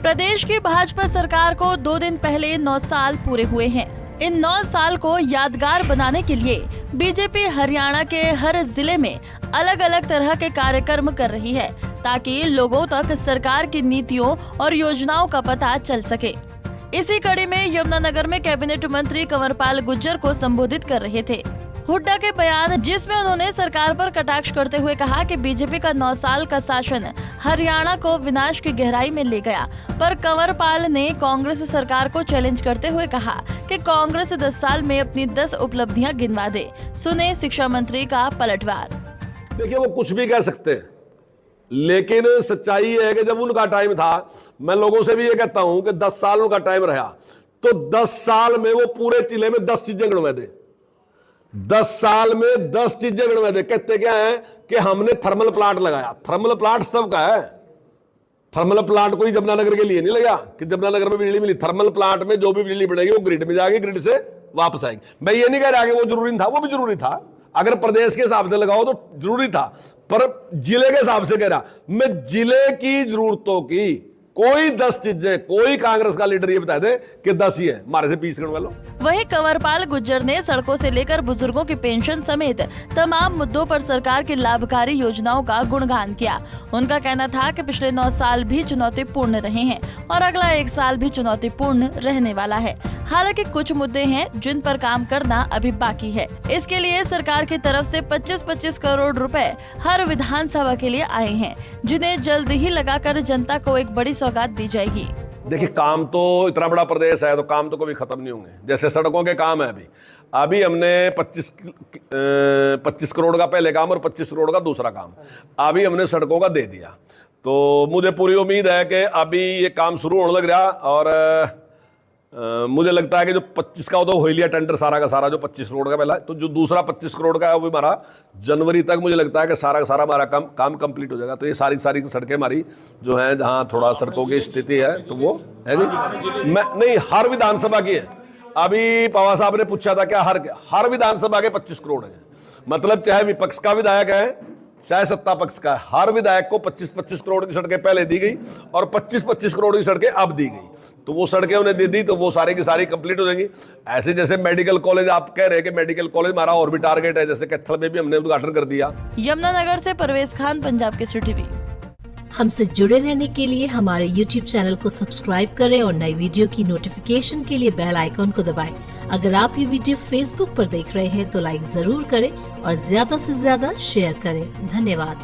प्रदेश की भाजपा सरकार को 2 दिन पहले 9 साल पूरे हुए हैं। इन 9 साल को यादगार बनाने के लिए बीजेपी हरियाणा के हर जिले में अलग अलग तरह के कार्यक्रम कर रही है, ताकि लोगों तक सरकार की नीतियों और योजनाओं का पता चल सके। इसी कड़ी में यमुनानगर में कैबिनेट मंत्री कंवरपाल गुर्जर को संबोधित कर रहे थे हुड्डा के बयान, जिसमें उन्होंने सरकार पर कटाक्ष करते हुए कहा कि बीजेपी का 9 साल का शासन हरियाणा को विनाश की गहराई में ले गया। पर कंवरपाल ने कांग्रेस सरकार को चैलेंज करते हुए कहा कि कांग्रेस 10 साल में अपनी 10 उपलब्धियां गिनवा दे। सुने शिक्षा मंत्री का पलटवार। देखिए, वो कुछ भी कह सकते हैं, लेकिन सच्चाई है कि जब उनका टाइम था, मैं लोगों से भी ये कहता हूं कि 10 साल उनका टाइम रहा, तो 10 साल में वो पूरे जिले में 10 चीजें गिनवा दे। 10 साल में 10 चीजें गिनवा दे। कहते क्या है कि हमने थर्मल प्लांट लगाया। थर्मल प्लांट सबका है। थर्मल प्लांट कोई यमुनानगर के लिए नहीं लगा कि यमुनानगर में बिजली मिली। थर्मल प्लांट में जो भी बिजली बनेगी वो ग्रिड में जाएगी, ग्रिड से वापस आएगी। मैं ये नहीं कह रहा कि वो जरूरी नहीं था, वो भी जरूरी था। अगर प्रदेश के हिसाब से लगाओ तो जरूरी था, पर जिले के हिसाब से कह रहा मैं, जिले की जरूरतों की कोई 10 चीजें, कोई कांग्रेस का लीडर ये बता दे कि 10 ही है, हमारे से 20 गिनवा लो। वहीं कंवरपाल गुर्जर ने सड़कों से लेकर बुजुर्गों की पेंशन समेत तमाम मुद्दों पर सरकार की लाभकारी योजनाओं का गुणगान किया। उनका कहना था कि पिछले 9 साल भी चुनौतीपूर्ण रहे हैं और अगला 1 साल भी चुनौतीपूर्ण रहने वाला है। हालांकि कुछ मुद्दे हैं जिन पर काम करना अभी बाकी है। इसके लिए सरकार की तरफ से 25-25 करोड़ रुपए हर विधानसभा के लिए आए हैं, जिन्हें जल्द ही लगाकर जनता को एक बड़ी सौगात दी जाएगी। देखिए, काम तो इतना बड़ा प्रदेश है तो काम तो कभी खत्म नहीं होंगे। जैसे सड़कों के काम है, अभी हमने 25 करोड़ का पहले काम और 25 करोड़ का दूसरा काम अभी हमने सड़कों का दे दिया। तो मुझे पूरी उम्मीद है कि अभी ये काम शुरू होने लग रहा, और मुझे लगता है कि जो 25 का तो हो लिया टेंडर सारा का सारा, जो 25 करोड़ का पहला, तो जो दूसरा 25 करोड़ का है वो भी हमारा जनवरी तक मुझे लगता है कि सारा का सारा हमारा काम कंप्लीट हो जाएगा। तो ये सारी सड़कें हमारी जो हैं, जहां थोड़ा सड़कों की स्थिति है तो वो है नहीं हर विधानसभा की है। अभी पवार साहब ने पूछा था क्या हर विधानसभा के 25 करोड़ है, मतलब चाहे विपक्ष का विधायक है चाहे सत्ता पक्ष का, हर विधायक को 25-25 करोड़ की सड़कें पहले दी गई और 25-25 करोड़ की सड़कें अब दी गई। तो वो सड़कें उन्हें दे दी तो वो सारी की सारी कंप्लीट हो जाएंगी। ऐसे जैसे मेडिकल कॉलेज आप कह रहे हैं कि मेडिकल कॉलेज हमारा और भी टारगेट है, जैसे कैथल में भी हमने उद्घाटन कर दिया। यमुनानगर से परवेज खान, पंजाब केसरी टीवी। हमसे जुड़े रहने के लिए हमारे YouTube चैनल को सब्सक्राइब करें और नई वीडियो की नोटिफिकेशन के लिए बेल आइकॉन को दबाएं। अगर आप ये वीडियो Facebook पर देख रहे हैं तो लाइक जरूर करें और ज्यादा से ज्यादा शेयर करें। धन्यवाद।